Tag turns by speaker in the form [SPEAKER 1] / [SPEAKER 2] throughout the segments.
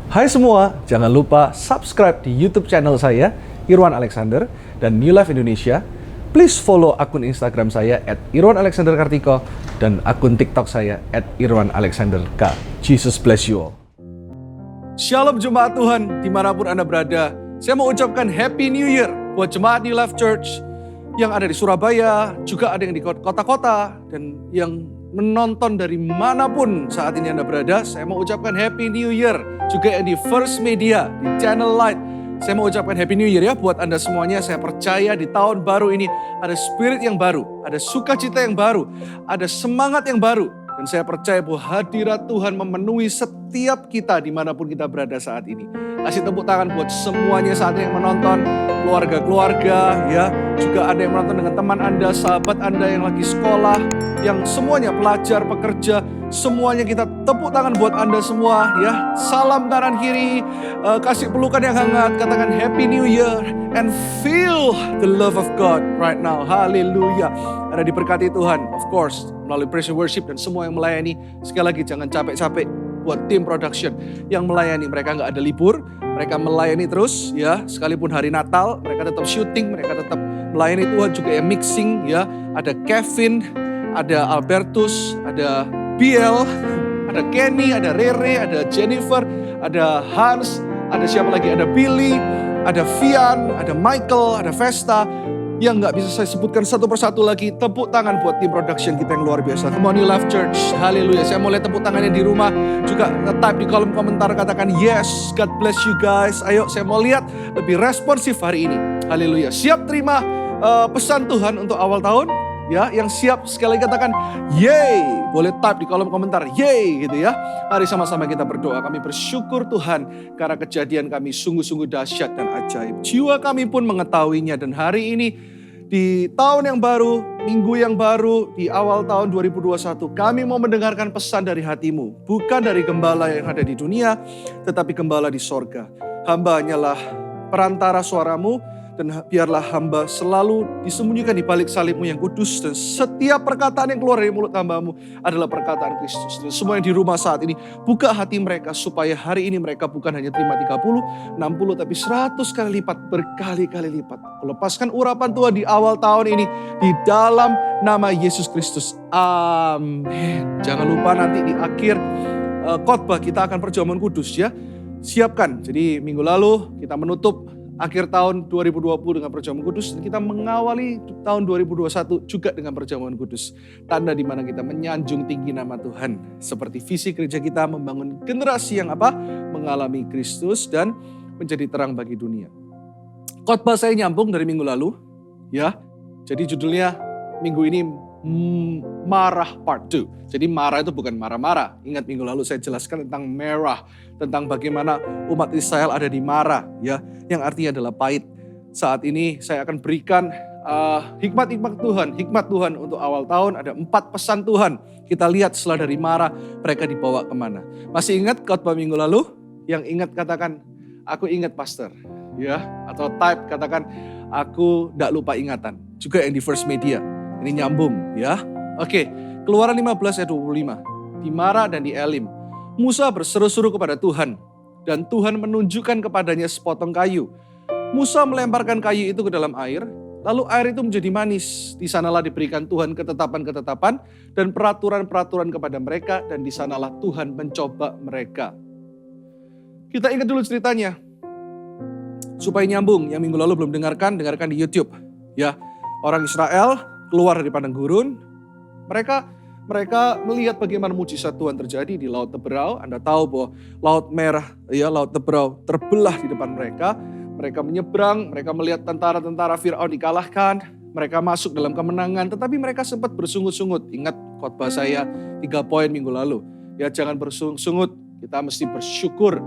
[SPEAKER 1] Hai semua, jangan lupa subscribe di YouTube channel saya, Irwan Alexander, dan New Life Indonesia. Please follow akun Instagram saya @irwanalexanderkartiko dan akun TikTok saya @irwanalexanderk. Jesus bless you all. Shalom jemaat Tuhan, dimanapun Anda berada. Saya mau ucapkan Happy New Year buat jemaat New Life Church yang ada di Surabaya, juga ada yang di kota-kota, dan yang menonton dari manapun saat ini Anda berada. Saya mau ucapkan Happy New Year. Juga yang di First Media, di Channel Light. Saya mau ucapkan Happy New Year ya buat Anda semuanya. Saya percaya di tahun baru ini ada spirit yang baru, ada sukacita yang baru, ada semangat yang baru. Dan saya percaya bahwa hadirat Tuhan memenuhi setiap kita dimanapun kita berada saat ini. Kasih tepuk tangan buat semuanya saat ini yang menonton, keluarga-keluarga ya. Juga ada yang menonton dengan teman Anda, sahabat Anda yang lagi sekolah, yang semuanya pelajar, pekerja, semuanya kita tepuk tangan buat Anda semua ya. Salam kanan kiri, kasih pelukan yang hangat, katakan Happy New Year and feel the love of God right now. Haleluya. Ada diberkati Tuhan, of course, melalui praise and worship dan semua yang melayani. Sekali lagi jangan capek-capek buat tim production yang melayani. Mereka nggak ada libur, mereka melayani terus ya. Sekalipun hari Natal, mereka tetap syuting, mereka tetap melayani Tuhan. Juga yang mixing ya. Ada Kevin, ada Albertus, ada Biel, ada Kenny, ada Rere, ada Jennifer, ada Hans, ada siapa lagi? Ada Billy, ada Vian, ada Michael, ada Vesta. Yang nggak bisa saya sebutkan satu persatu lagi. Tepuk tangan buat tim production kita yang luar biasa. Come on New Life Church, haleluya. Saya mau lihat tepuk tangannya di rumah. Juga type di kolom komentar, katakan yes, God bless you guys. Ayo saya mau lihat lebih responsif hari ini. Haleluya. Siap terima pesan Tuhan untuk awal tahun? Ya, yang siap sekali lagi katakan yay. Boleh type di kolom komentar yay gitu ya. Mari sama-sama kita berdoa. Kami bersyukur Tuhan karena kejadian kami sungguh-sungguh dahsyat dan ajaib. Jiwa kami pun mengetahuinya, dan hari ini di tahun yang baru, minggu yang baru, di awal tahun 2021, kami mau mendengarkan pesan dari hatimu. Bukan dari gembala yang ada di dunia, tetapi gembala di sorga. Hamba hanyalah perantara suaramu, dan biarlah hamba selalu disembunyikan di balik salibmu yang kudus. Dan setiap perkataan yang keluar dari mulut hambamu adalah perkataan Kristus. Dan semua yang di rumah saat ini, buka hati mereka supaya hari ini mereka bukan hanya terima 30, 60, tapi 100 kali lipat, berkali-kali lipat. Lepaskan urapan Tuhan di awal tahun ini, di dalam nama Yesus Kristus. Amin. Jangan lupa nanti di akhir khotbah kita akan perjamuan kudus ya. Siapkan. Jadi minggu lalu kita menutup akhir tahun 2020 dengan perjamuan kudus, dan kita mengawali tahun 2021 juga dengan perjamuan kudus. Tanda di mana kita menyanjung tinggi nama Tuhan. Seperti visi gereja kita membangun generasi yang mengalami Kristus dan menjadi terang bagi dunia. Khotbah saya nyambung dari minggu lalu ya. Jadi judulnya minggu ini marah part 2. Jadi marah itu bukan marah-marah. Ingat minggu lalu saya jelaskan tentang merah, tentang bagaimana umat Israel ada di marah ya, yang artinya adalah pahit. Saat ini saya akan berikan hikmat Tuhan untuk awal tahun. Ada 4 pesan Tuhan. Kita lihat setelah dari marah mereka dibawa kemana. Masih ingat khotbah minggu lalu? Yang ingat katakan aku ingat pastor ya, atau type katakan aku tidak lupa ingatan. Juga yang di First Media. Ini nyambung ya. Oke, Keluaran 15 ayat 25. Di Mara dan di Elim, Musa berseru-seru kepada Tuhan, dan Tuhan menunjukkan kepadanya sepotong kayu. Musa melemparkan kayu itu ke dalam air, lalu air itu menjadi manis. Di sanalah diberikan Tuhan ketetapan-ketetapan dan peraturan-peraturan kepada mereka, dan di sanalah Tuhan mencoba mereka. Kita ingat dulu ceritanya. Supaya nyambung, yang minggu lalu belum dengarkan di YouTube. Ya, orang Israel keluar dari padang gurun, mereka melihat bagaimana mujizat Tuhan terjadi di Laut Teberau. Anda tahu bahwa Laut Merah, ya Laut Teberau terbelah di depan mereka. Mereka menyeberang, mereka melihat tentara-tentara Firaun dikalahkan, mereka masuk dalam kemenangan. Tetapi mereka sempat bersungut-sungut. Ingat khotbah saya 3 poin minggu lalu. Ya, jangan bersungut-sungut, kita mesti bersyukur.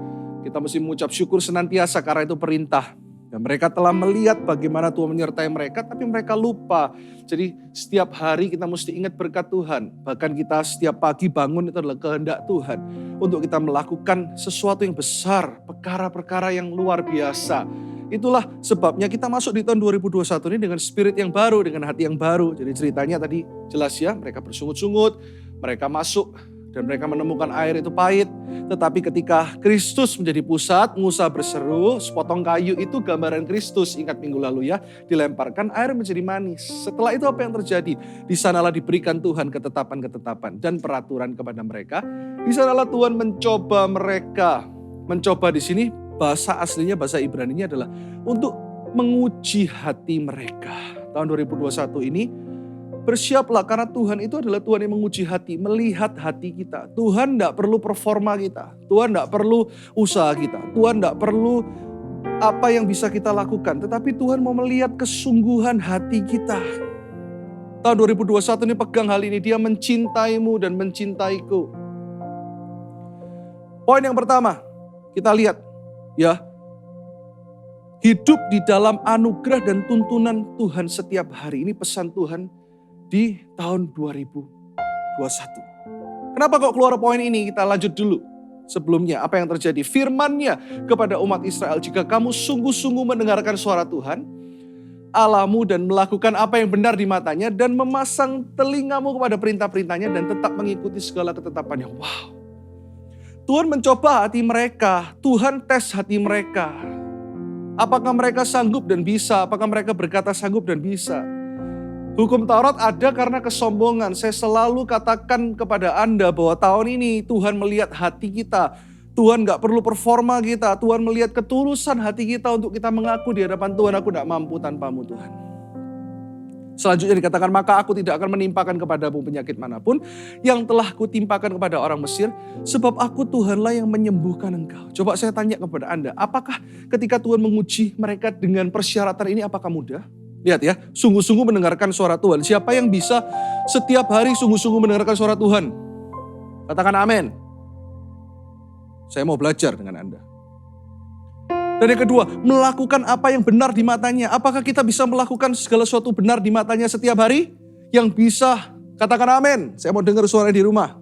[SPEAKER 1] Kita mesti mengucap syukur senantiasa karena itu perintah. Dan mereka telah melihat bagaimana Tuhan menyertai mereka, tapi mereka lupa. Jadi setiap hari kita mesti ingat berkat Tuhan. Bahkan kita setiap pagi bangun itu adalah kehendak Tuhan. Untuk kita melakukan sesuatu yang besar, perkara-perkara yang luar biasa. Itulah sebabnya kita masuk di tahun 2021 ini dengan spirit yang baru, dengan hati yang baru. Jadi ceritanya tadi jelas ya, mereka bersungut-sungut, mereka masuk Dan mereka menemukan air itu pahit. Tetapi ketika Kristus menjadi pusat, Musa berseru, sepotong kayu itu gambaran Kristus. Ingat minggu lalu ya, dilemparkan air menjadi manis. Setelah itu apa yang terjadi? Di sanalah diberikan Tuhan ketetapan-ketetapan dan peraturan kepada mereka. Di sanalah Tuhan mencoba mereka. Mencoba di sini bahasa aslinya, bahasa Ibraninya adalah untuk menguji hati mereka. Tahun 2021 ini, bersiaplah karena Tuhan itu adalah Tuhan yang menguji hati, melihat hati kita. Tuhan tidak perlu performa kita, Tuhan tidak perlu usaha kita, Tuhan tidak perlu apa yang bisa kita lakukan. Tetapi Tuhan mau melihat kesungguhan hati kita. Tahun 2021 ini pegang hal ini, Dia mencintaimu dan mencintaiku. Poin yang pertama, kita lihat ya, hidup di dalam anugerah dan tuntunan Tuhan setiap hari. Ini pesan Tuhan di tahun 2021. Kenapa kok keluar poin ini? Kita lanjut dulu. Sebelumnya apa yang terjadi? Firman-Nya kepada umat Israel, jika kamu sungguh-sungguh mendengarkan suara Tuhan Allahmu dan melakukan apa yang benar di matanya dan memasang telingamu kepada perintah-perintahnya dan tetap mengikuti segala ketetapannya. Wow. Tuhan mencoba hati mereka, Tuhan tes hati mereka. Apakah mereka sanggup dan bisa? Apakah mereka berkata sanggup dan bisa? Hukum Taurat ada karena kesombongan. Saya selalu katakan kepada Anda bahwa tahun ini Tuhan melihat hati kita. Tuhan gak perlu performa kita. Tuhan melihat ketulusan hati kita untuk kita mengaku di hadapan Tuhan, aku gak mampu tanpamu Tuhan. Selanjutnya dikatakan, maka aku tidak akan menimpakan kepadamu penyakit manapun yang telah kutimpakan kepada orang Mesir, sebab aku Tuhanlah yang menyembuhkan engkau. Coba saya tanya kepada Anda, apakah ketika Tuhan menguji mereka dengan persyaratan ini apakah mudah? Lihat ya, sungguh-sungguh mendengarkan suara Tuhan. Siapa yang bisa setiap hari sungguh-sungguh mendengarkan suara Tuhan? Katakan amin. Saya mau belajar dengan Anda. Dan yang kedua, melakukan apa yang benar di matanya. Apakah kita bisa melakukan segala sesuatu benar di matanya setiap hari? Yang bisa, katakan amin. Saya mau dengar suara di rumah.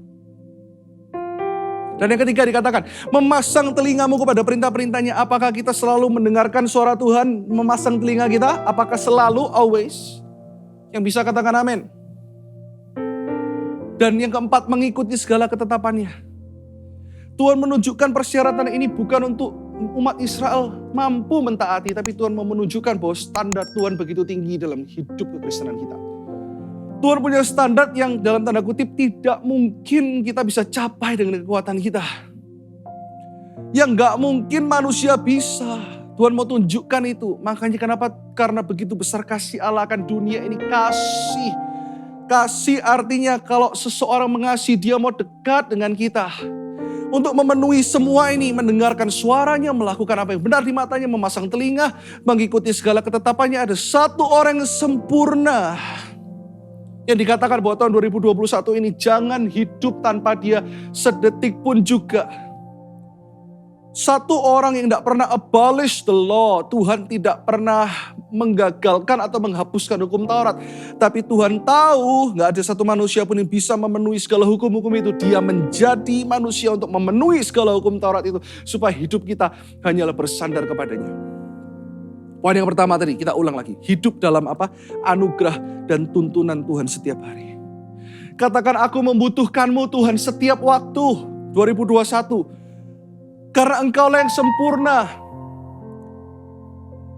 [SPEAKER 1] Dan yang ketiga dikatakan, memasang telingamu kepada perintah-perintahnya. Apakah kita selalu mendengarkan suara Tuhan, memasang telinga kita? Apakah selalu, always? Yang bisa katakan amin. Dan yang keempat, mengikuti segala ketetapannya. Tuhan menunjukkan persyaratan ini bukan untuk umat Israel mampu mentaati, tapi Tuhan mau menunjukkan bahwa standar Tuhan begitu tinggi dalam hidup kekristenan kita. Tuhan punya standar yang dalam tanda kutip tidak mungkin kita bisa capai dengan kekuatan kita. Yang gak mungkin manusia bisa. Tuhan mau tunjukkan itu. Makanya kenapa? Karena begitu besar kasih Allah akan dunia ini. Kasih. Kasih artinya kalau seseorang mengasihi, dia mau dekat dengan kita. Untuk memenuhi semua ini, mendengarkan suaranya, melakukan apa yang benar di matanya, memasang telinga, mengikuti segala ketetapannya. Ada satu orang yang sempurna. Yang dikatakan bahwa tahun 2021 ini jangan hidup tanpa dia sedetik pun juga. Satu orang yang tidak pernah abolish the law. Tuhan tidak pernah menggagalkan atau menghapuskan hukum Taurat. Tapi Tuhan tahu gak ada satu manusia pun yang bisa memenuhi segala hukum-hukum itu. Dia menjadi manusia untuk memenuhi segala hukum Taurat itu. Supaya hidup kita hanyalah bersandar kepadanya. Poin yang pertama tadi, kita ulang lagi. Hidup dalam apa? Anugerah dan tuntunan Tuhan setiap hari. Katakan, aku membutuhkanmu Tuhan setiap waktu. 2021. Karena engkaulah yang sempurna.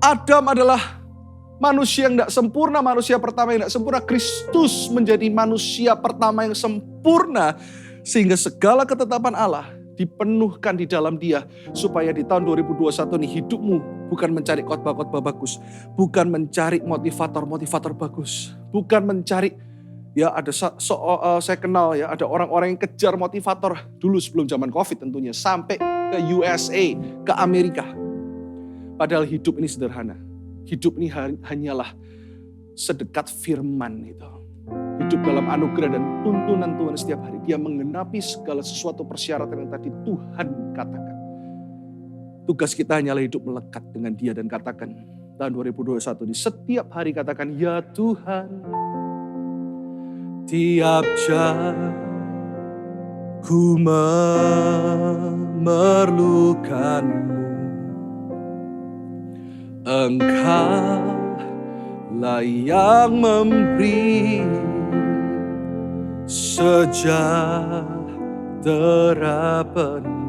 [SPEAKER 1] Adam adalah manusia yang tidak sempurna, manusia pertama yang tidak sempurna. Kristus menjadi manusia pertama yang sempurna. Sehingga segala ketetapan Allah dipenuhkan di dalam dia. Supaya di tahun 2021 ini hidupmu bukan mencari khotbah-khotbah bagus. Bukan mencari motivator-motivator bagus. Bukan mencari, ya ada saya kenal ya, ada orang-orang yang kejar motivator dulu sebelum zaman COVID tentunya. Sampai ke USA, ke Amerika. Padahal hidup ini sederhana. Hidup ini hanyalah sedekat firman itu. Hidup dalam anugerah dan tuntunan Tuhan setiap hari. Dia menggenapi segala sesuatu persyaratan yang tadi Tuhan katakan. Tugas kita hanyalah hidup melekat dengan dia dan katakan tahun 2021 di setiap hari katakan, ya Tuhan, tiap jam ku memerlukanmu. Engkaulah yang memberi sejak terpenuh.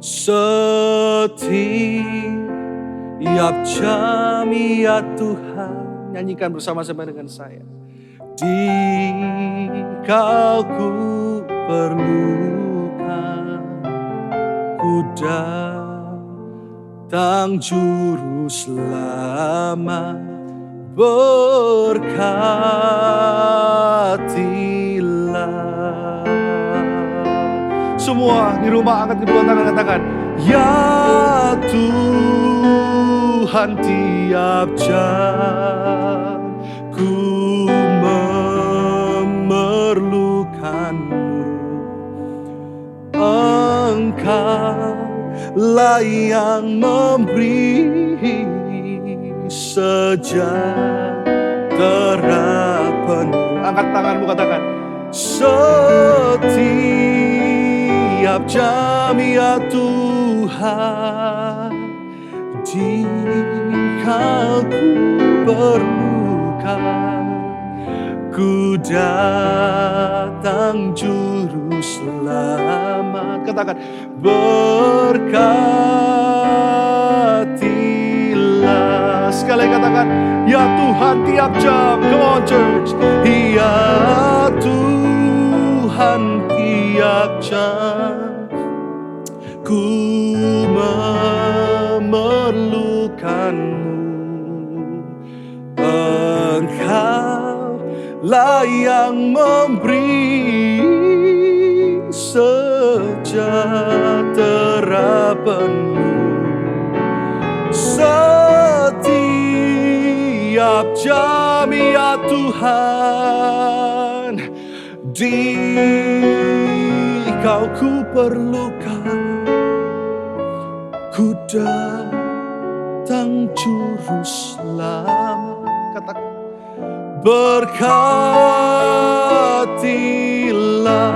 [SPEAKER 1] Setiap jam ya Tuhan, nyanyikan bersama-sama dengan saya. Di Kau ku perlukan, ku datang juru selamat, berkatilah. Semua di rumah angkat kedua tangan, katakan, ya Tuhan, tiap jam ku memerlukan-Mu. Engkaulah yang memberi sejahtera penuh. Angkat tanganmu, katakan, setiap jam ya Tuhan, di Kau ku perlukan, ku datang juru selamat. Katakan, berkatilah. Sekali katakan, ya Tuhan tiap jam. Come on church. Ya Tuhan tiap jam, ku memerlukan-Mu. Engkaulah yang memberi sejahtera penuh. Setiap jam ya Tuhan, di Kau ku perlukan, ku datang juru selamat. Katakan, berkatilah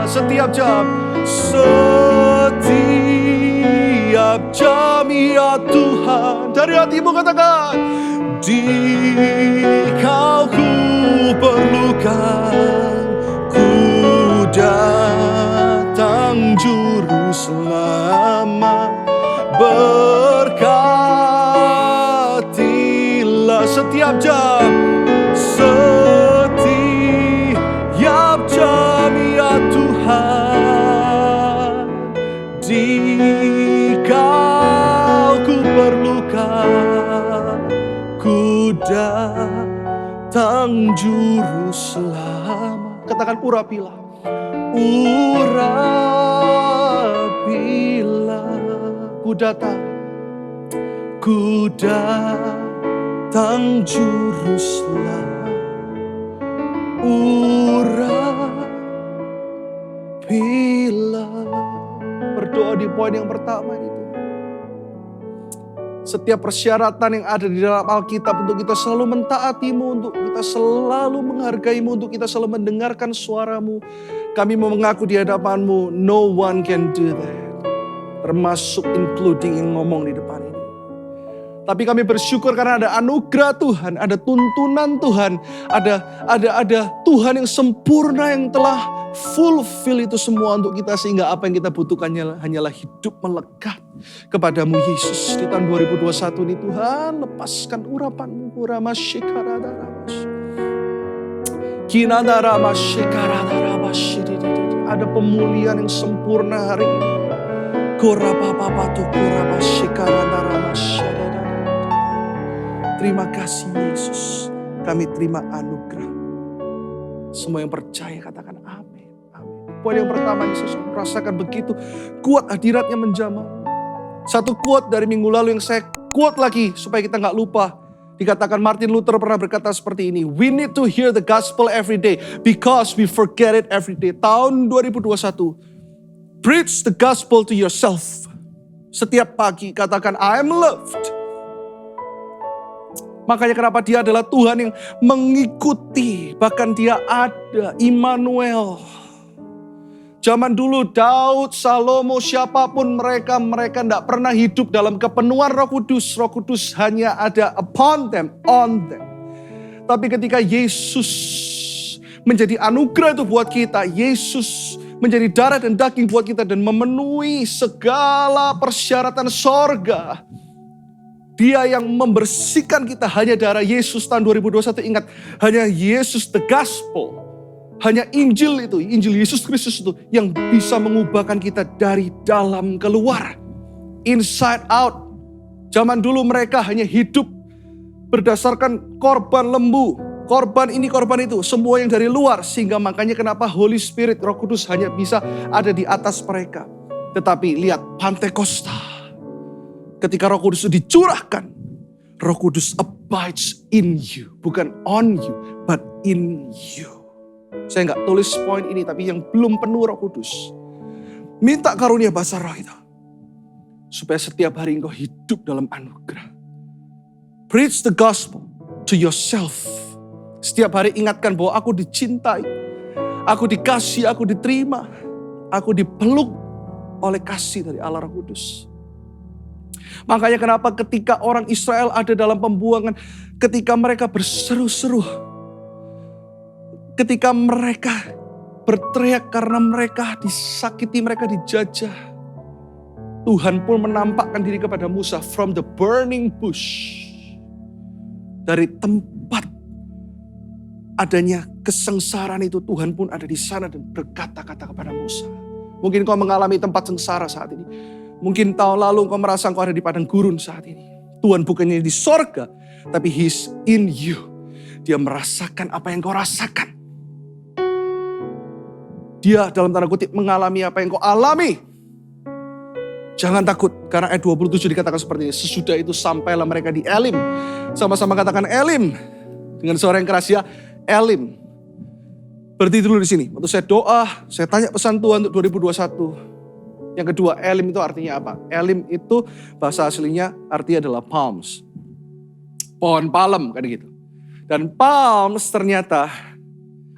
[SPEAKER 1] setiap jam. Setiap jam ya Tuhan. Dari hatimu katakan, di Kau ku perlukan, ku datang juru selamat, berkatilah setiap jam. Setiap jam ya Tuhan, di Kau ku perlukan, ku datang juru selamat. Katakan, urapilah, urapilah, ku datang, ku datang juru selamat. Urapilah. Berdoa di poin yang pertama itu. Setiap persyaratan yang ada di dalam Alkitab untuk kita selalu mentaati-Mu, untuk kita selalu menghargai-Mu, untuk kita selalu mendengarkan suara-Mu. Kami mau mengaku di hadapan-Mu, no one can do that. Termasuk including yang ngomong di depan ini. Tapi kami bersyukur karena ada anugerah Tuhan, ada tuntunan Tuhan, ada Tuhan yang sempurna yang telah fulfill itu semua untuk kita, sehingga apa yang kita butuhkan hanyalah hidup melekat kepadamu Yesus. Di tahun 2021 ini Tuhan, lepaskan urapan-Mu, ada pemulihan yang sempurna hari ini. Terima kasih Yesus, kami terima anugerah. Semua yang percaya katakan amin. Amin. Poin yang pertama, Yesus merasakan begitu kuat hadiratnya menjamah. Satu quote dari minggu lalu yang saya quote lagi supaya kita gak lupa. Dikatakan Martin Luther pernah berkata seperti ini, we need to hear the gospel every day because we forget it every day. Tahun 2021, preach the gospel to yourself. Setiap pagi katakan I am loved. Makanya kenapa dia adalah Tuhan yang mengikuti. Bahkan dia ada, Immanuel. Zaman dulu Daud, Salomo, siapapun mereka tidak pernah hidup dalam kepenuhan Roh Kudus. Roh Kudus hanya ada upon them, on them. Tapi ketika Yesus menjadi anugerah itu buat kita. Yesus menjadi darah dan daging buat kita dan memenuhi segala persyaratan sorga. Dia yang membersihkan kita, hanya darah Yesus tahun 2021. Ingat, hanya Yesus the gospel, hanya Injil itu, Injil Yesus Kristus itu yang bisa mengubahkan kita dari dalam keluar, inside out. Zaman dulu mereka hanya hidup berdasarkan korban lembu, korban ini, korban itu, semua yang dari luar. Sehingga makanya kenapa Holy Spirit, Roh Kudus hanya bisa ada di atas mereka. Tetapi lihat Pantekosta, ketika Roh Kudus itu dicurahkan, Roh Kudus abides in you. Bukan on you, but in you. Saya nggak tulis poin ini, tapi yang belum penuh Roh Kudus, minta karunia bahasa roh itu. Supaya setiap hari engkau hidup dalam anugerah. Preach the gospel to yourself. Setiap hari ingatkan bahwa aku dicintai, aku dikasih, aku diterima, aku dipeluk oleh kasih dari Allah Roh Kudus. Makanya kenapa ketika orang Israel ada dalam pembuangan, ketika mereka berseru-seru, ketika mereka berteriak karena mereka disakiti, mereka dijajah, Tuhan pun menampakkan diri kepada Musa from the burning bush. Dari tempat adanya kesengsaraan itu, Tuhan pun ada di sana dan berkata-kata kepada Musa. Mungkin kau mengalami tempat sengsara saat ini. Mungkin tahun lalu kau merasa kau ada di padang gurun saat ini. Tuhan bukannya di sorga, tapi He's in you. Dia merasakan apa yang kau rasakan. Dia dalam tanda kutip mengalami apa yang kau alami. Jangan takut, karena ayat 27 dikatakan seperti ini. Sesudah itu sampailah mereka di Elim. Sama-sama katakan Elim. Dengan suara yang keras ya, Elim. Berarti dulu di sini. Waktu saya doa, saya tanya pesan Tuhan untuk 2021. Yang kedua, Elim itu artinya apa? Elim itu bahasa aslinya artinya adalah palms. Pohon palem, kan gitu. Dan palms ternyata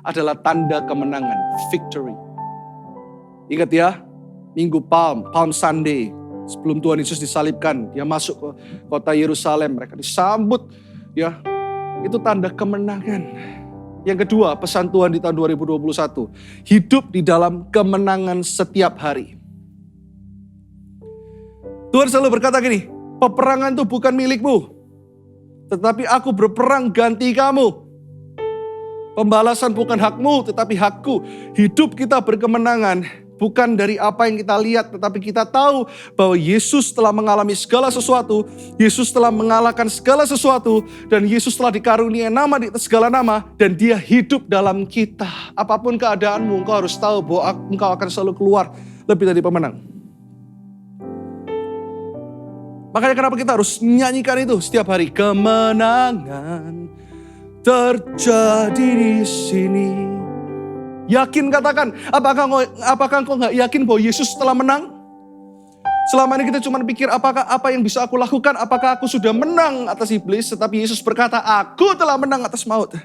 [SPEAKER 1] adalah tanda kemenangan, victory. Ingat ya, Minggu Palm Sunday, sebelum Tuhan Yesus disalibkan, dia masuk ke kota Yerusalem, mereka disambut, ya, itu tanda kemenangan. Yang kedua, pesan Tuhan di tahun 2021, hidup di dalam kemenangan setiap hari. Tuhan selalu berkata gini, peperangan itu bukan milikmu, tetapi aku berperang ganti kamu. Pembalasan bukan hakmu, tetapi hakku. Hidup kita berkemenangan, bukan dari apa yang kita lihat, tetapi kita tahu bahwa Yesus telah mengalami segala sesuatu, Yesus telah mengalahkan segala sesuatu, dan Yesus telah dikaruniai nama di atas segala nama, dan Dia hidup dalam kita. Apapun keadaanmu, engkau harus tahu bahwa engkau akan selalu keluar lebih dari pemenang. Makanya kenapa kita harus nyanyikan itu setiap hari. Kemenangan terjadi di sini. Yakin katakan, apakah engkau gak yakin bahwa Yesus telah menang? Selama ini kita cuma pikir apakah apa yang bisa aku lakukan, apakah aku sudah menang atas iblis. Tetapi Yesus berkata, aku telah menang atas maut.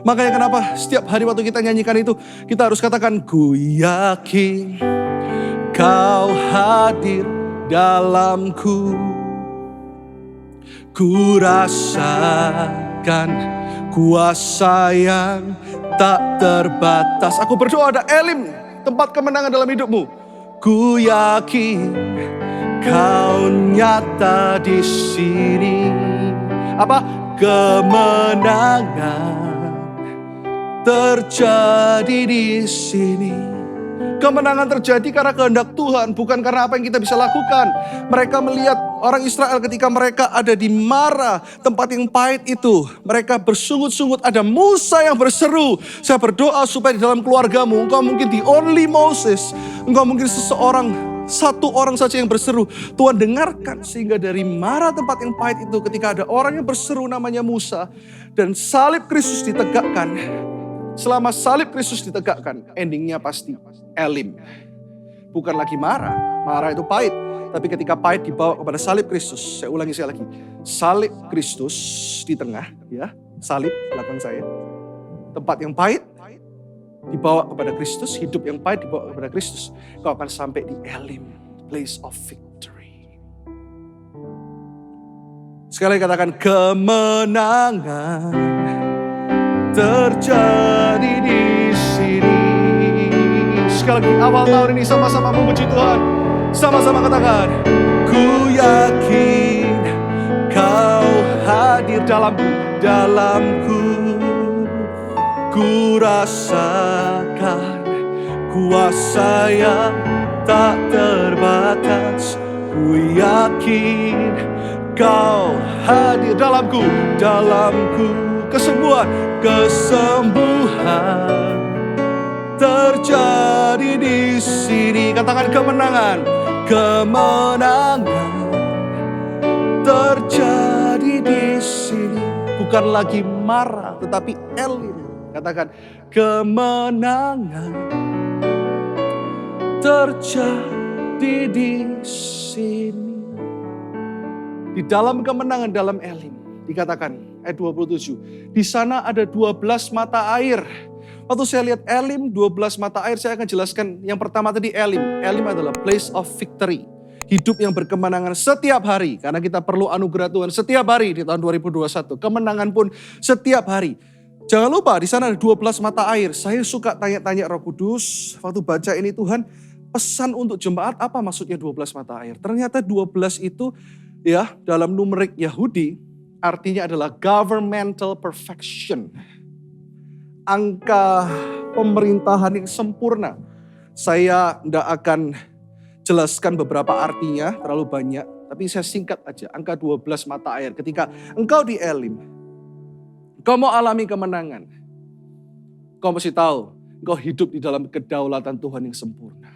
[SPEAKER 1] Makanya kenapa setiap hari waktu kita nyanyikan itu, kita harus katakan, ku yakin kau hadir dalamku. Ku rasakan kuasa yang tak terbatas. Aku berdoa ada Elim, tempat kemenangan dalam hidupmu. Ku yakin kau nyata di sini. Apa? Kemenangan terjadi di sini. Kemenangan terjadi karena kehendak Tuhan, bukan karena apa yang kita bisa lakukan. Mereka melihat orang Israel ketika mereka ada di Mara, tempat yang pahit itu. Mereka bersungut-sungut, ada Musa yang berseru. Saya berdoa supaya di dalam keluargamu, engkau mungkin the only Moses. Engkau mungkin satu orang saja yang berseru. Tuhan dengarkan sehingga dari Mara tempat yang pahit itu, ketika ada orang yang berseru namanya Musa, dan salib Kristus ditegakkan. Selama salib Kristus ditegakkan, endingnya pasti Elim. Bukan lagi Mara. Mara itu pahit. Tapi ketika pahit dibawa kepada salib Kristus. Saya ulangi sekali lagi. Salib Kristus di tengah. Ya, salib belakang saya. Tempat yang pahit dibawa kepada Kristus. Hidup yang pahit dibawa kepada Kristus. Kau akan sampai di Elim. Place of victory. Sekali lagi katakan, kemenangan terjadi di sekali lagi awal tahun ini sama-sama memuji Tuhan. Sama-sama katakan, ku yakin kau hadir dalamku. Ku rasakan kuasa yang tak terbatas. Ku yakin kau hadir dalamku. Kesembuhan terjadi di sini. Katakan kemenangan terjadi di sini. Bukan lagi marah, tetapi Elim. Katakan kemenangan terjadi di sini. Di dalam kemenangan, dalam Elim. Dikatakan ayat 27. Di sana ada 12 mata air. Waktu saya lihat Elim 12 mata air, saya akan jelaskan yang pertama tadi Elim. Elim adalah place of victory. Hidup yang berkemenangan setiap hari. Karena kita perlu anugerah Tuhan setiap hari di tahun 2021. Kemenangan pun setiap hari. Jangan lupa di sana ada 12 mata air. Saya suka tanya-tanya Roh Kudus. Waktu baca ini Tuhan, pesan untuk jemaat apa maksudnya 12 mata air? Ternyata 12 itu ya dalam numerik Yahudi artinya adalah governmental perfection. Angka pemerintahan yang sempurna. Saya tidak akan jelaskan beberapa artinya, terlalu banyak. Tapi saya singkat aja, angka 12 mata air. Ketika engkau di Elim, engkau mau alami kemenangan. Engkau mesti tahu, engkau hidup di dalam kedaulatan Tuhan yang sempurna.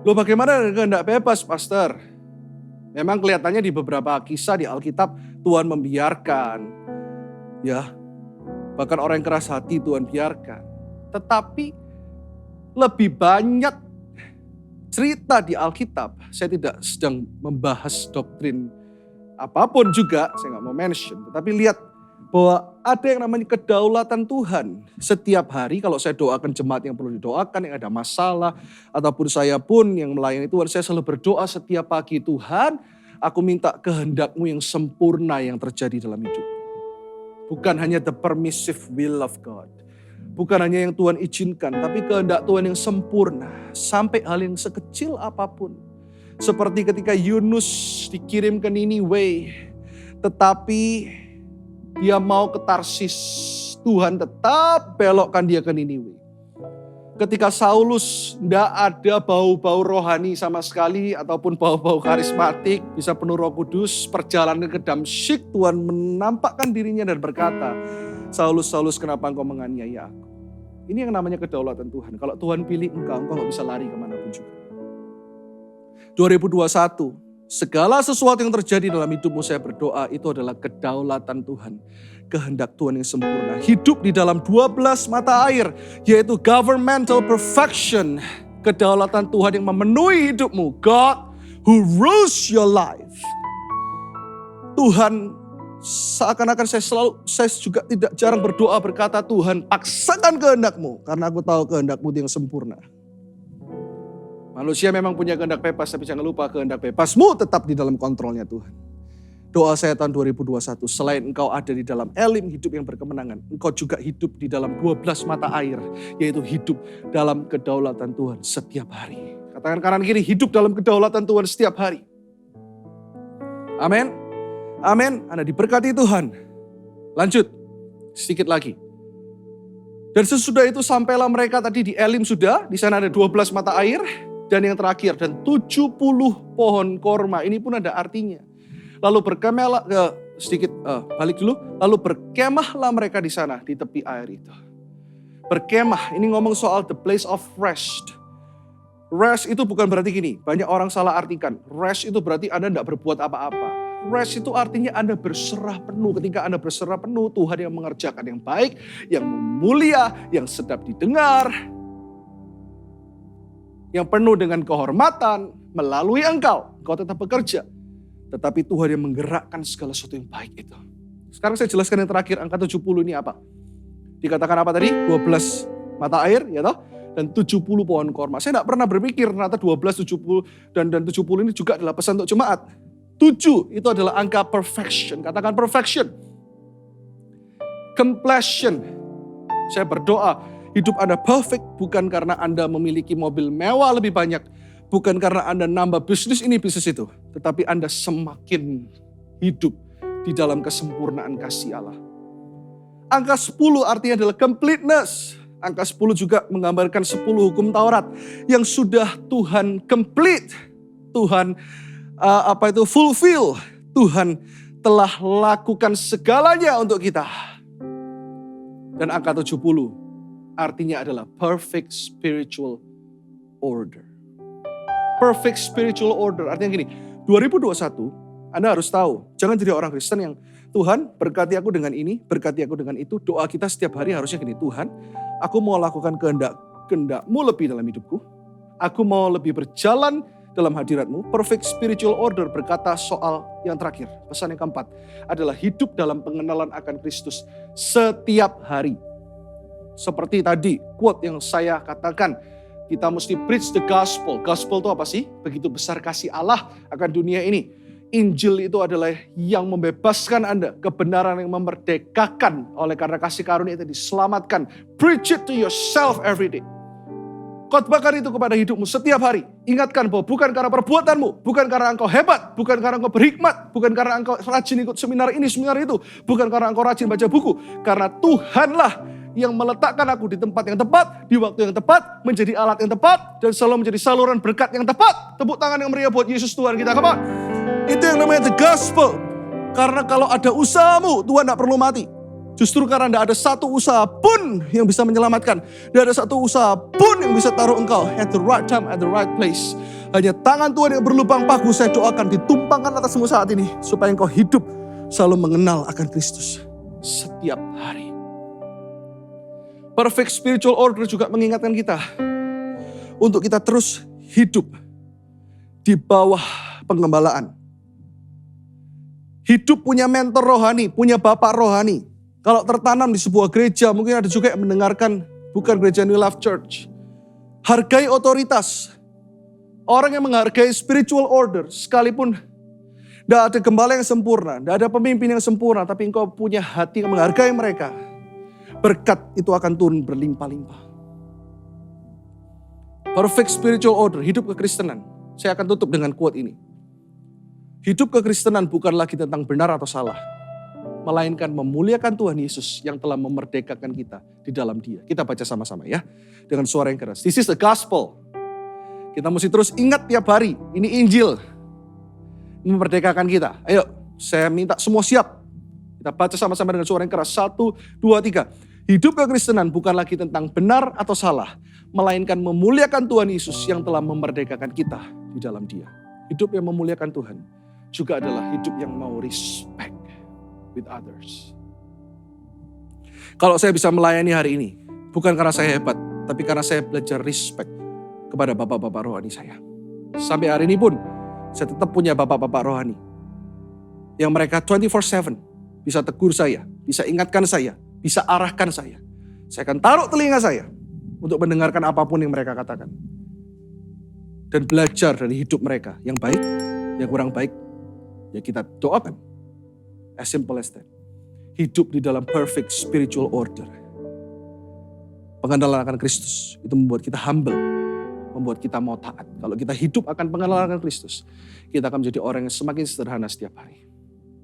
[SPEAKER 1] Loh bagaimana dengan kehendak bebas, Pastor? Memang kelihatannya di beberapa kisah di Alkitab, Tuhan membiarkan. Ya, bahkan orang yang keras hati Tuhan biarkan. Tetapi lebih banyak cerita di Alkitab. Saya tidak sedang membahas doktrin apapun juga, saya nggak mau mention. Tetapi lihat bahwa ada yang namanya kedaulatan Tuhan. Setiap hari kalau saya doakan jemaat yang perlu didoakan, yang ada masalah, ataupun saya pun yang melayani Tuhan, saya selalu berdoa setiap pagi, Tuhan, aku minta kehendak-Mu yang sempurna yang terjadi dalam hidup. Bukan hanya the permissive will of God. Bukan hanya yang Tuhan izinkan, tapi kehendak Tuhan yang sempurna. Sampai hal yang sekecil apapun. Seperti ketika Yunus dikirim ke Niniwe, tetapi dia mau ke Tarsis, Tuhan tetap belokkan dia ke Niniwe. Ketika Saulus tidak ada bau-bau rohani sama sekali, ataupun bau-bau karismatik, bisa penuh Roh Kudus, perjalanan ke Damsyik, Tuhan menampakkan dirinya dan berkata, Saulus, Saulus, kenapa engkau menganiaya aku? Ini yang namanya kedaulatan Tuhan. Kalau Tuhan pilih engkau gak bisa lari kemanapun juga. 2021, segala sesuatu yang terjadi dalam hidupmu, saya berdoa itu adalah kedaulatan Tuhan. Kehendak Tuhan yang sempurna. Hidup di dalam 12 mata air, yaitu governmental perfection. Kedaulatan Tuhan yang memenuhi hidupmu. God who rules your life. Tuhan, seakan-akan saya juga tidak jarang berdoa berkata, Tuhan paksakan kehendak-Mu. Karena aku tahu kehendak-Mu yang sempurna. Manusia memang punya kehendak bebas, tapi jangan lupa kehendak bebas-Mu tetap di dalam kontrolnya Tuhan. Doa saya tahun 2021, selain engkau ada di dalam Elim, hidup yang berkemenangan, engkau juga hidup di dalam 12 mata air, yaitu hidup dalam kedaulatan Tuhan setiap hari. Katakan kanan kiri, hidup dalam kedaulatan Tuhan setiap hari. Amin. Amin. Anda diberkati Tuhan. Lanjut, sedikit lagi. Dan sesudah itu sampailah mereka tadi di Elim sudah, di sana ada 12 mata air, dan yang terakhir, dan 70 pohon korma, ini pun ada artinya. Lalu berkemahlah, balik dulu. Lalu berkemahlah mereka di sana, di tepi air itu. Berkemah, ini ngomong soal the place of rest. Rest itu bukan berarti gini, banyak orang salah artikan. Rest itu berarti Anda tidak berbuat apa-apa. Rest itu artinya Anda berserah penuh. Ketika Anda berserah penuh, Tuhan yang mengerjakan yang baik, yang mulia, yang sedap didengar. Yang penuh dengan kehormatan, melalui engkau tetap bekerja. Tetapi Tuhan yang menggerakkan segala sesuatu yang baik itu. Sekarang saya jelaskan yang terakhir, angka 70 ini apa? Dikatakan apa tadi? 12 mata air, ya toh? Dan 70 pohon korma. Saya tidak pernah berpikir ternyata 12, 70, dan 70 ini juga adalah pesan untuk jemaat. 7 itu adalah angka perfection. Katakan perfection. Completion. Saya berdoa,
[SPEAKER 2] Hidup Anda perfect bukan karena Anda memiliki mobil mewah lebih banyak. Bukan karena Anda nambah bisnis ini, bisnis itu. Tetapi Anda semakin hidup di dalam kesempurnaan kasih Allah. Angka 10 artinya adalah completeness. Angka 10 juga menggambarkan 10 hukum Taurat yang sudah Tuhan complete. Tuhan fulfill. Tuhan telah lakukan segalanya untuk kita. Dan angka 70 artinya adalah perfect spiritual order. Perfect spiritual order artinya gini, 2021 Anda harus tahu, jangan jadi orang Kristen yang Tuhan berkati aku dengan ini, berkati aku dengan itu. Doa kita setiap hari harusnya gini, Tuhan aku mau lakukan kehendak-mu lebih dalam hidupku. Aku mau lebih berjalan dalam hadirat-mu. Perfect spiritual order berkata soal yang terakhir. Pesan yang keempat adalah hidup dalam pengenalan akan Kristus setiap hari. Seperti tadi quote yang saya katakan, kita mesti preach the gospel. Gospel itu apa sih? Begitu besar kasih Allah akan dunia ini. Injil itu adalah yang membebaskan Anda. Kebenaran yang memerdekakan. Oleh karena kasih karunia itu diselamatkan. Preach it to yourself every day. Khotbahkan itu kepada hidupmu setiap hari. Ingatkan bahwa bukan karena perbuatanmu. Bukan karena engkau hebat. Bukan karena engkau berhikmat. Bukan karena engkau rajin ikut seminar ini, seminar itu. Bukan karena engkau rajin baca buku. Karena Tuhanlah yang meletakkan aku di tempat yang tepat, di waktu yang tepat, menjadi alat yang tepat, dan selalu menjadi saluran berkat yang tepat. Tepuk tangan yang meriah buat Yesus Tuhan kita, come on. Itu yang namanya the gospel. Karena kalau ada usahamu, Tuhan tidak perlu mati. Justru karena tidak ada satu usaha pun yang bisa menyelamatkan. Tidak ada satu usaha pun yang bisa taruh engkau at the right time, at the right place. Hanya tangan Tuhan yang berlubang paku saya doakan ditumpangkan atasmu saat ini. Supaya engkau hidup selalu mengenal akan Kristus setiap hari. Perfect spiritual order juga mengingatkan kita untuk kita terus hidup di bawah penggembalaan. Hidup punya mentor rohani, punya bapak rohani. Kalau tertanam di sebuah gereja, mungkin ada juga yang mendengarkan bukan gereja New Life Church. Hargai otoritas. Orang yang menghargai spiritual order, sekalipun tidak ada gembala yang sempurna, tidak ada pemimpin yang sempurna, tapi engkau punya hati yang menghargai mereka. Berkat itu akan turun berlimpah-limpah. Perfect spiritual order, hidup kekristenan. Saya akan tutup dengan quote ini. Hidup kekristenan bukan lagi tentang benar atau salah. Melainkan memuliakan Tuhan Yesus yang telah memerdekakan kita di dalam Dia. Kita baca sama-sama ya. Dengan suara yang keras. This is the gospel. Kita mesti terus ingat tiap hari. Ini Injil. Memerdekakan kita. Ayo, saya minta semua siap. Kita baca sama-sama dengan suara yang keras. 1, 2, 3. Hidup kekristenan bukan lagi tentang benar atau salah. Melainkan memuliakan Tuhan Yesus yang telah memerdekakan kita di dalam Dia. Hidup yang memuliakan Tuhan juga adalah hidup yang mau respect with others. Kalau saya bisa melayani hari ini, bukan karena saya hebat, tapi karena saya belajar respect kepada bapak-bapak rohani saya. Sampai hari ini pun, saya tetap punya bapak-bapak rohani. Yang mereka 24/7 bisa tegur saya, bisa ingatkan saya, bisa arahkan saya. Saya akan taruh telinga saya untuk mendengarkan apapun yang mereka katakan. Dan belajar dari hidup mereka. Yang baik, yang kurang baik, ya kita doakan. As simple as that. Hidup di dalam perfect spiritual order. Pengenalan akan Kristus itu membuat kita humble. Membuat kita mau taat. Kalau kita hidup akan pengenalan akan Kristus, kita akan menjadi orang yang semakin sederhana setiap hari.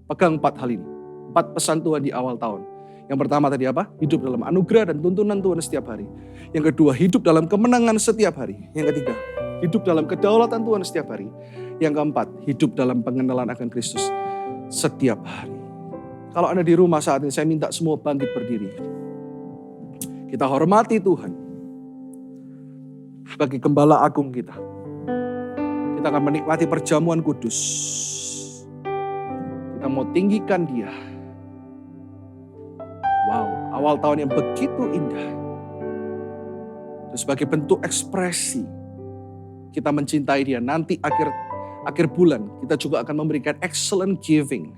[SPEAKER 2] Pegang 4 hal ini. 4 pesan Tuhan di awal tahun. Yang pertama tadi apa? Hidup dalam anugerah dan tuntunan Tuhan setiap hari. Yang kedua, hidup dalam kemenangan setiap hari. Yang ketiga, hidup dalam kedaulatan Tuhan setiap hari. Yang keempat, hidup dalam pengenalan akan Kristus setiap hari. Kalau Anda di rumah saat ini, saya minta semua bangkit berdiri. Kita hormati Tuhan sebagai Gembala Agung kita. Kita akan menikmati perjamuan kudus. Kita mau tinggikan Dia. Wow, awal tahun yang begitu indah. Dan sebagai bentuk ekspresi kita mencintai Dia. Nanti akhir bulan kita juga akan memberikan excellent giving.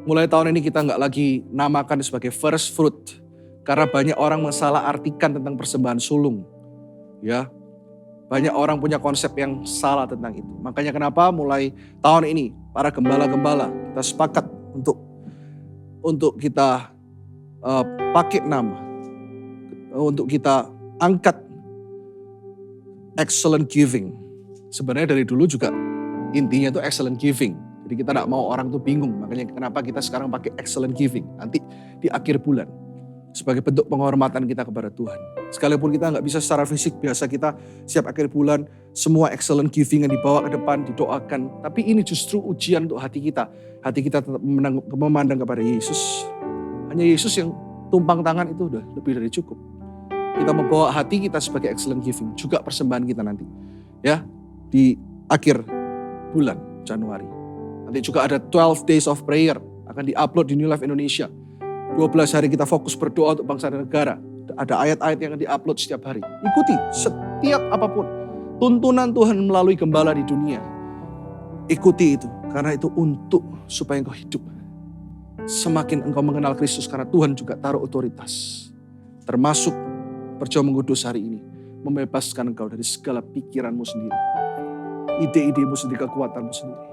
[SPEAKER 2] Mulai tahun ini kita nggak lagi namakan sebagai first fruit. Karena banyak orang mensalah artikan tentang persembahan sulung. Ya, banyak orang punya konsep yang salah tentang itu. Makanya kenapa mulai tahun ini para gembala-gembala kita sepakat untuk kita pakai nama untuk kita angkat excellent giving. Sebenarnya dari dulu juga intinya itu excellent giving. Jadi kita tidak mau orang tuh bingung. Makanya kenapa kita sekarang pakai excellent giving. Nanti di akhir bulan. Sebagai bentuk penghormatan kita kepada Tuhan. Sekalipun kita nggak bisa secara fisik, biasa kita siap akhir bulan, semua excellent giving yang dibawa ke depan, didoakan. Tapi ini justru ujian untuk hati kita. Hati kita tetap memandang kepada Yesus. Hanya Yesus yang tumpang tangan itu udah lebih dari cukup. Kita membawa hati kita sebagai excellent giving. Juga persembahan kita nanti. Ya, di akhir bulan Januari. Nanti juga ada 12 days of prayer. Akan di-upload di New Life Indonesia. 12 hari kita fokus berdoa untuk bangsa dan negara. Ada ayat-ayat yang di-upload setiap hari. Ikuti setiap apapun. Tuntunan Tuhan melalui gembala di dunia. Ikuti itu. Karena itu untuk supaya engkau hidup. Semakin engkau mengenal Kristus karena Tuhan juga taruh otoritas. Termasuk perjuangan kudus hari ini. Membebaskan engkau dari segala pikiranmu sendiri. Ide-idemu sendiri, kekuatanmu sendiri.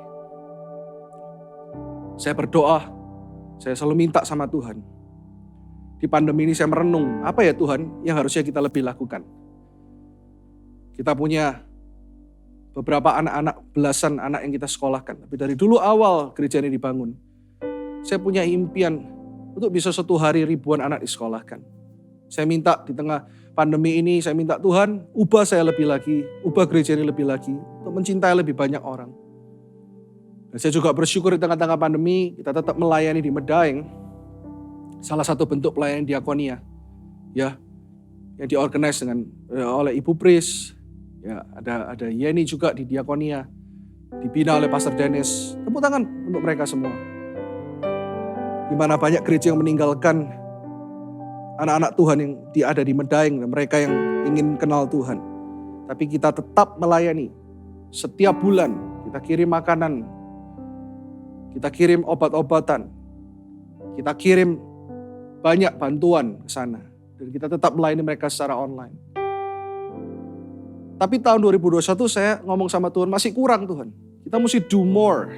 [SPEAKER 2] Saya berdoa. Saya selalu minta sama Tuhan. Di pandemi ini saya merenung, apa ya Tuhan yang harusnya kita lebih lakukan. Kita punya beberapa anak-anak, belasan anak yang kita sekolahkan. Tapi dari dulu awal gereja ini dibangun, saya punya impian untuk bisa suatu hari ribuan anak disekolahkan. Saya minta di tengah pandemi ini, saya minta Tuhan, ubah saya lebih lagi, ubah gereja ini lebih lagi, untuk mencintai lebih banyak orang. Dan saya juga bersyukur di tengah-tengah pandemi, kita tetap melayani di Medaeng. Salah satu bentuk pelayanan diakonia, ya, yang diorganize oleh Ibu Pris, ya, ada Yeni juga di diakonia, dibina oleh Pastor Dennis. Tepuk tangan untuk mereka semua. Di mana banyak gereja yang meninggalkan anak-anak Tuhan yang ada di Medaeng, dan mereka yang ingin kenal Tuhan. Tapi kita tetap melayani. Setiap bulan kita kirim makanan, kita kirim obat-obatan, kita kirim banyak bantuan ke sana. Dan kita tetap melayani mereka secara online. Tapi tahun 2021 saya ngomong sama Tuhan, masih kurang Tuhan. Kita mesti do more.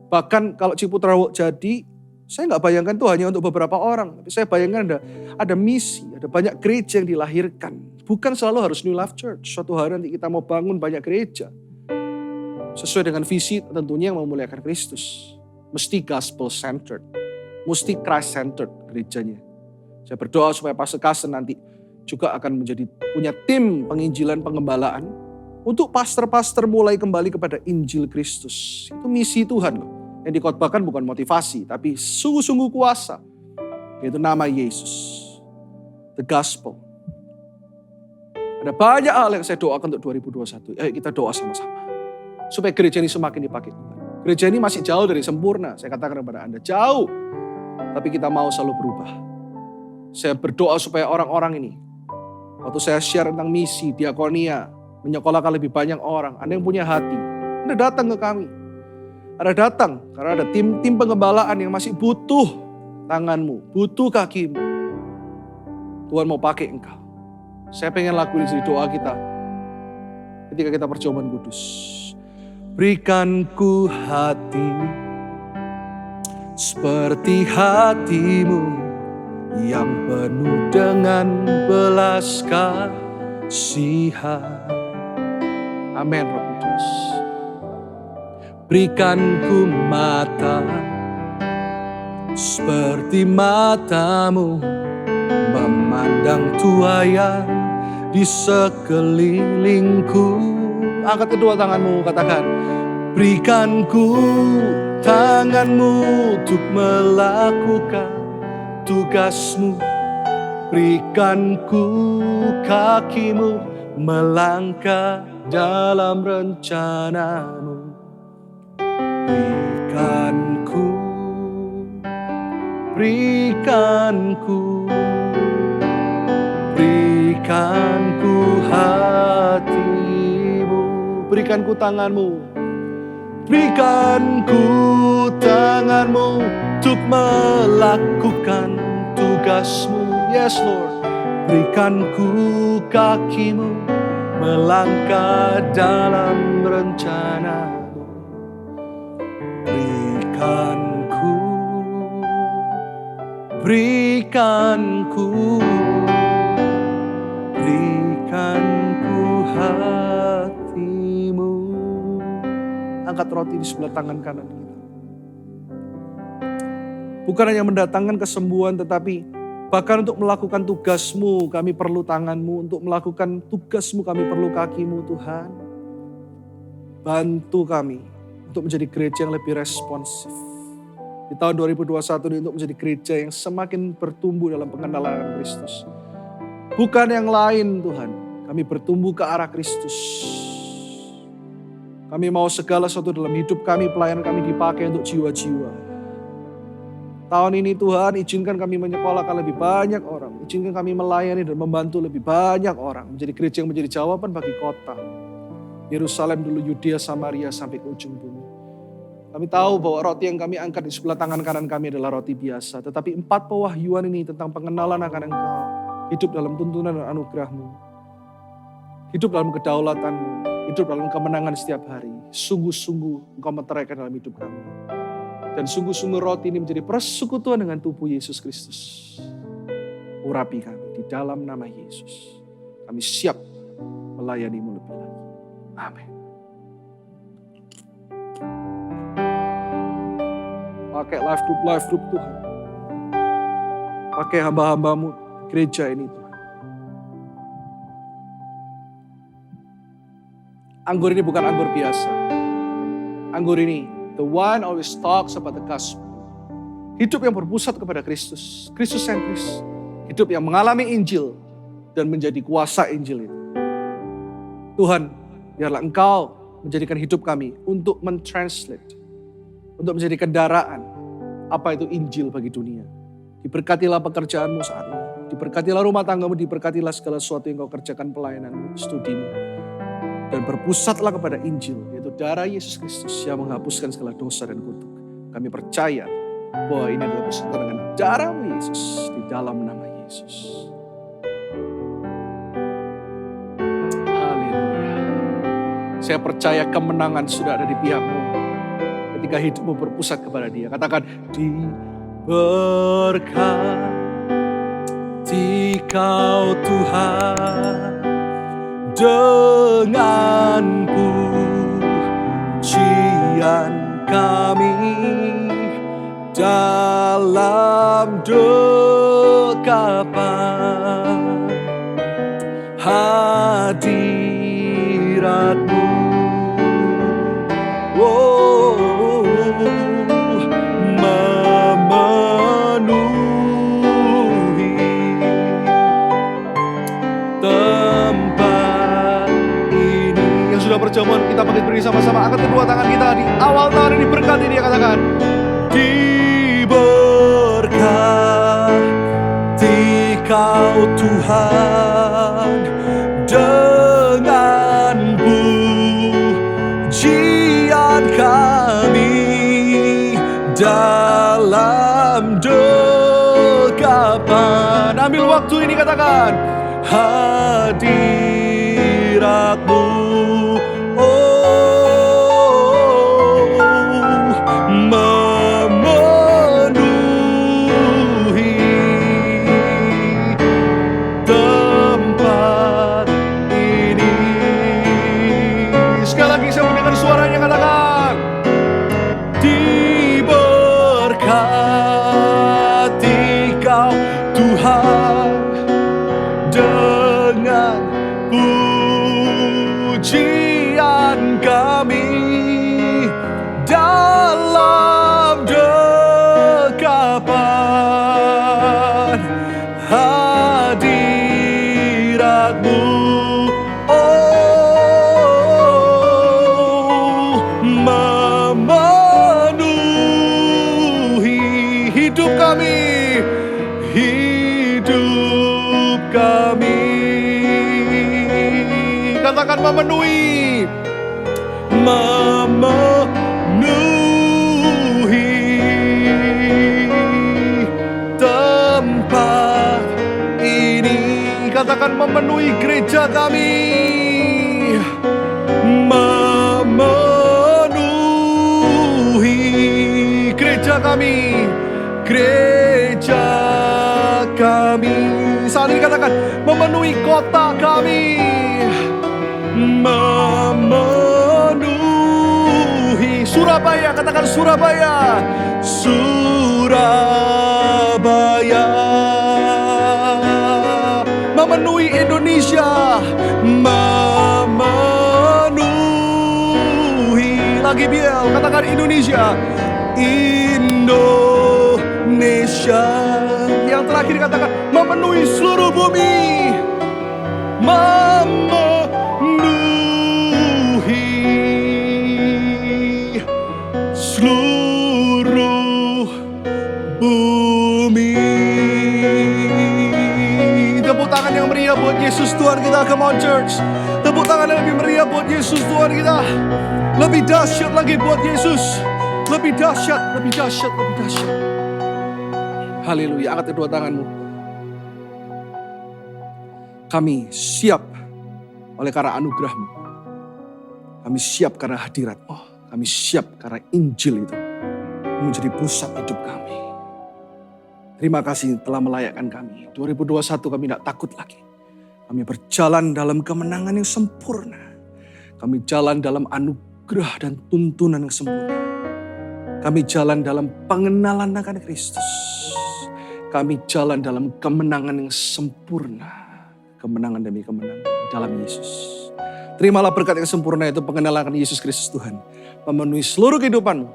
[SPEAKER 2] Bahkan kalau Ciputra jadi, saya nggak bayangkan itu hanya untuk beberapa orang. Tapi saya bayangkan ada misi, ada banyak gereja yang dilahirkan. Bukan selalu harus New Life Church. Suatu hari nanti kita mau bangun banyak gereja. Sesuai dengan visi tentunya yang memuliakan Kristus. Mesti gospel centered. Mesti Christ centered gerejanya. Saya berdoa supaya Pastor Kasen nanti juga akan punya tim penginjilan pengembalaan. Untuk pastor-pastor mulai kembali kepada Injil Kristus. Itu misi Tuhan loh. Yang dikhotbahkan bukan motivasi, tapi sungguh-sungguh kuasa. Yaitu nama Yesus. The gospel. Ada banyak hal yang saya doakan untuk 2021. Ayo kita doa sama-sama. Supaya gereja ini semakin dipakai Tuhan. Gereja ini masih jauh dari sempurna. Saya katakan kepada Anda, jauh. Tapi kita mau selalu berubah. Saya berdoa supaya orang-orang ini, waktu saya share tentang misi, diakonia, menyekolahkan lebih banyak orang. Anda yang punya hati, Anda datang ke kami. Anda datang, karena ada tim pengembalaan yang masih butuh tanganmu, butuh kakimu. Tuhan mau pakai engkau. Saya pengen lakuin di doa kita, ketika kita perjamuan kudus. Berikan ku hati seperti hatimu yang penuh dengan belas kasihan. Amin, Roh Kudus. Berikan ku mata seperti matamu memandang tuayan di sekelilingku. Angkat kedua tanganmu, katakan, berikan ku tanganmu untuk melakukan tugasmu. Berikan ku kakimu melangkah dalam rencanamu. Berikan ku hatimu. Berikan ku tanganmu. Berikan ku tanganmu untuk melakukan tugasmu. Yes Lord. Berikan ku kakimu melangkah dalam rencanamu. berikan ku hatimu. Angkat roti di sebelah tangan kanan kita. Bukan hanya mendatangkan kesembuhan, tetapi bahkan untuk melakukan tugasmu, kami perlu tanganmu. Untuk melakukan tugasmu, kami perlu kakimu, Tuhan. Bantu kami untuk menjadi gereja yang lebih responsif. Di tahun 2021 ini untuk menjadi gereja yang semakin bertumbuh dalam pengenalan Kristus. Bukan yang lain, Tuhan. Kami bertumbuh ke arah Kristus. Kami mau segala sesuatu dalam hidup kami, pelayanan kami dipakai untuk jiwa-jiwa. Tahun ini Tuhan, izinkan kami menyekolahkan lebih banyak orang. Izinkan kami melayani dan membantu lebih banyak orang. Menjadi gereja yang menjadi jawaban bagi kota. Yerusalem dulu, Yudea, Samaria, sampai ke ujung bumi. Kami tahu bahwa roti yang kami angkat di sebelah tangan kanan kami adalah roti biasa. Tetapi 4 pewahyuan ini tentang pengenalan akan Engkau. Hidup dalam tuntunan dan anugerah-Mu. Hidup dalam kedaulatan-Mu. Hidup dalam kemenangan setiap hari. Sungguh-sungguh Engkau meteraikan dalam hidup kami. Dan sungguh-sungguh roti ini menjadi persekutuan dengan tubuh Yesus Kristus. Urapi kami di dalam nama Yesus. Kami siap melayani-Mu lebih lagi. Amin. Pakai live group Tuhan. Pakai hamba-hamba-Mu gereja ini Tuhan. Anggur ini bukan anggur biasa. Anggur ini, the wine always talks about the gospel. Hidup yang berpusat kepada Kristus. Kristus sentris. Hidup yang mengalami Injil dan menjadi kuasa Injil itu. Tuhan, biarlah Engkau menjadikan hidup kami untuk mentranslate. Untuk menjadi kendaraan apa itu Injil bagi dunia. Diberkatilah pekerjaanmu saat ini. Diberkatilah rumah tanggamu, diberkatilah segala sesuatu yang kau kerjakan, pelayananmu, studimu. Dan berpusatlah kepada Injil, yaitu darah Yesus Kristus yang menghapuskan segala dosa dan kutuk. Kami percaya bahwa ini adalah persekutuan dengan darah-Mu Yesus, di dalam nama Yesus. Haleluya. Saya percaya kemenangan sudah ada di pihak-Mu. Ketika hidupmu berpusat kepada Dia. Katakan, diberkati Kau Tuhan dengan pujian kami dalam dekapan hadirat-Mu. Memenuhi tempat ini. Yang sudah berjamuan kita bangkit berdiri sama-sama. Angkat kedua tangan kita di awal tahun ini, berkati Dia, katakan, diberkati Kau Tuhan dengan pujian kami dalam dekapan. Ambil waktu ini, katakan, hadirat-Mu. Memenuhi tempat ini. Sekali lagi saya mendengar suaranya, katakan, diberkati Kau Tuhan dengan pujian kami dalam dekapan hadirat-Mu. Memenuhi hidup kami, hidup kami. Katakan, memenuhi, memenuhi tempat ini. Katakan, memenuhi gereja kami, memenuhi gereja kami, gereja ini. Saat ini katakan, memenuhi kota kami. Memenuhi Surabaya, katakan Surabaya. Surabaya. Memenuhi Indonesia. Memenuhi. Lagi Biel, katakan Indonesia. Indonesia. Yang terakhir katakan memenuhi seluruh bumi. Memenuhi seluruh bumi. Tepuk tangan yang meriah buat Yesus Tuhan kita. Come on church. Tepuk tangan yang lebih meriah buat Yesus Tuhan kita. Lebih dahsyat lagi buat Yesus. Lebih dahsyat, lebih dahsyat, lebih dahsyat. Haleluya, angkat kedua tanganmu. Kami siap oleh karena anugerah-Mu. Kami siap karena hadirat-Mu. Kami siap karena Injil itu menjadi pusat hidup kami. Terima kasih telah melayakkan kami. 2021 kami tidak takut lagi. Kami berjalan dalam kemenangan yang sempurna. Kami jalan dalam anugerah dan tuntunan yang sempurna. Kami jalan dalam pengenalan akan Kristus. Kami jalan dalam kemenangan yang sempurna. Kemenangan demi kemenangan dalam Yesus. Terimalah berkat yang sempurna itu, pengenalan akan Yesus Kristus Tuhan. Memenuhi seluruh kehidupanmu.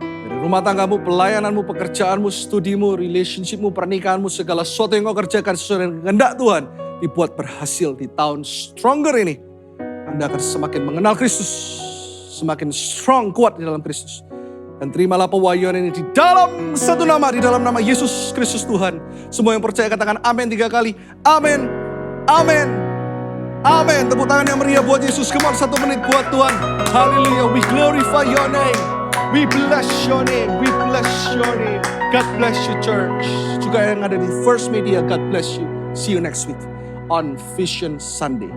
[SPEAKER 2] Dari rumah tanggamu, pelayananmu, pekerjaanmu, studimu, relationshipmu, pernikahanmu, segala sesuatu yang kau kerjakan sesuai dengan kehendak Tuhan. Dibuat berhasil di tahun stronger ini. Anda akan semakin mengenal Kristus. Semakin strong, kuat di dalam Kristus. Dan terimalah pewahyuan ini di dalam satu nama, di dalam nama Yesus Kristus Tuhan. Semua yang percaya katakan amin 3 kali. Amin, amin, amin. Tepuk tangan yang meriah buat Yesus. Come on, 1 menit buat Tuhan. Hallelujah, we glorify your name. We bless your name, we bless your name. God bless you church. Juga yang ada di First Media, God bless you. See you next week on Vision Sunday.